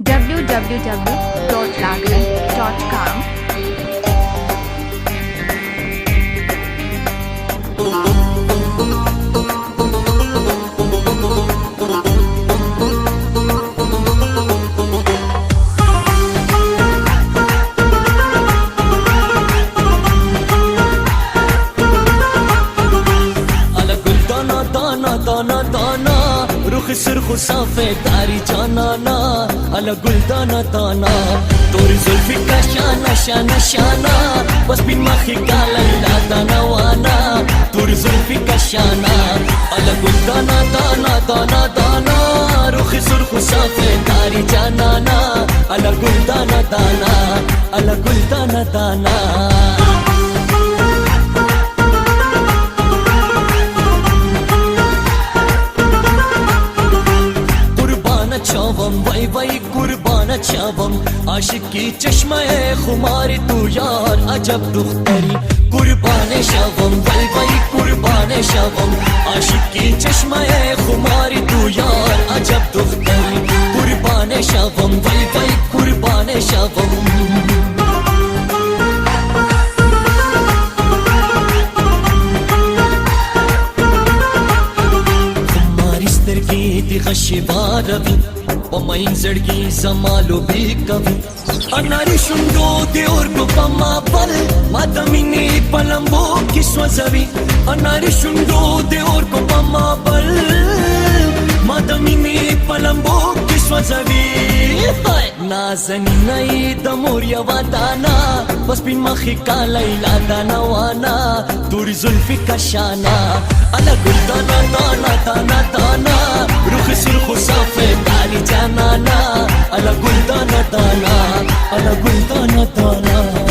www.raglan.com दाना दाना रुख सुर्ख साफे तारी जाना ना अला गुल दाना दाना तोरी जुल्फी का शाना शाना शाना बस बिन माखी का लैला दाना वाना तोरी जुल्फी का शाना अला गुल दाना दाना दाना दाना रुख सुर्ख साफे तारी जाना ना अला गुल दाना दाना अला गुल दाना दाना चावम वै वै कुर्बान चावम आशिकी चश्मा खुमारी तू यार अजब दुख्तरी कुर्बान शावम वै वै कुर्बान शावम आशिकी चश्मा खुमारी तू यार अजब दुख्तरी कुर्बान शावम वै वै कुर्बान शावम غشباربي ومين زړګي زمالو بي کبي اناري شوندو دي اور کو پما پل مادميني پلمبو کی سوزوي اناري شوندو دي اور کو پما پل مادميني پلمبو کی سوزوي نازني نئی د موريا ودانا بس بين مخي کا ليلا دانا وانا توري زلفي کشانا الا گل دانا دانا دانا دانا روح سرخ صافي تعالي جانانا الا گل دانا دانا الا گل دانا دانا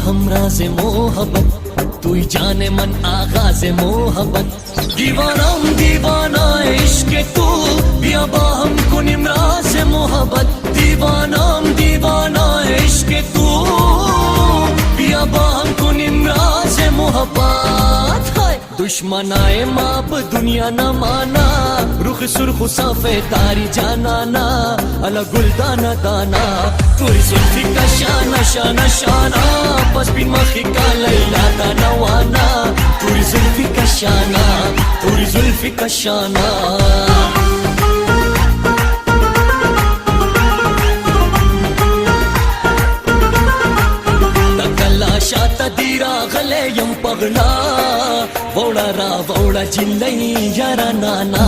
हमराज़ मोहब्बत तू ही जाने मन आगाज़ मोहब्बत दीवाना दीवाना इश्क तू बियाबा हमको निमराज़ मोहब्बत दीवाना दीवाना इश्क तू बियाबा हमको निमराज़ मोहब्बत दुश्मन आए माप दुनिया न माना रुख सुर्ख साफे तारी जाना ना अला गुल दाना दाना तोरी जुल्फी का शाना शाना शाना बस बिन मखी का लैला दाना वाना तोरी जुल्फी का शाना तोरी जुल्फी का शाना शाता दीरा गले यम पगला वोड़ा रा वोड़ा जिल्लई यारा नाना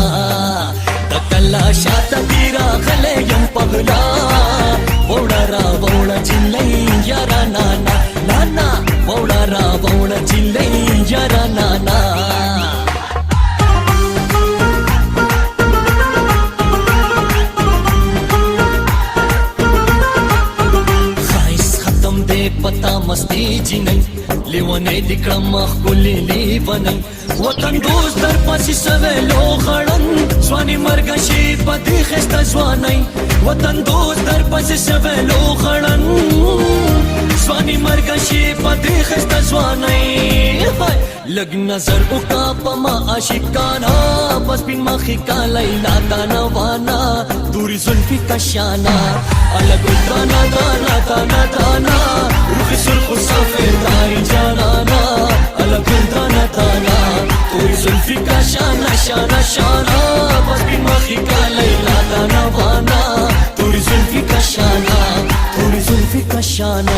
तकल्ला शाता दीरा गले यम पगला वोड़ा रा वोड़ा जिल्लई यारा नाना नाना वोड़ा रा वोड़ा जिल्लई यारा नाना पता मस्ती जी नहीं लेवने दिखड़ा मखबूली लीवनी वतन दोस्त दर पासी सवे लोखड़न स्वानी मरगशी पदी खस्ता स्वानी वतन दोस्त दर पासी सवे लोखड़न स्वानी मरगशी पदी खस्ता स्वानी लग नजर उका पमा आशिकाना बस बिन मखी का लैला दाना वाना दूरी जुल्फी का शाना अलग दाना दाना दाना दाना रुख सुर्ख साफे तारी जाना अलग दाना दाना दूरी जुल्फी का शाना शाना शाना बस बिन मखी का लैला दाना वाना दूरी जुल्फी का शाना दूरी जुल्फी का शाना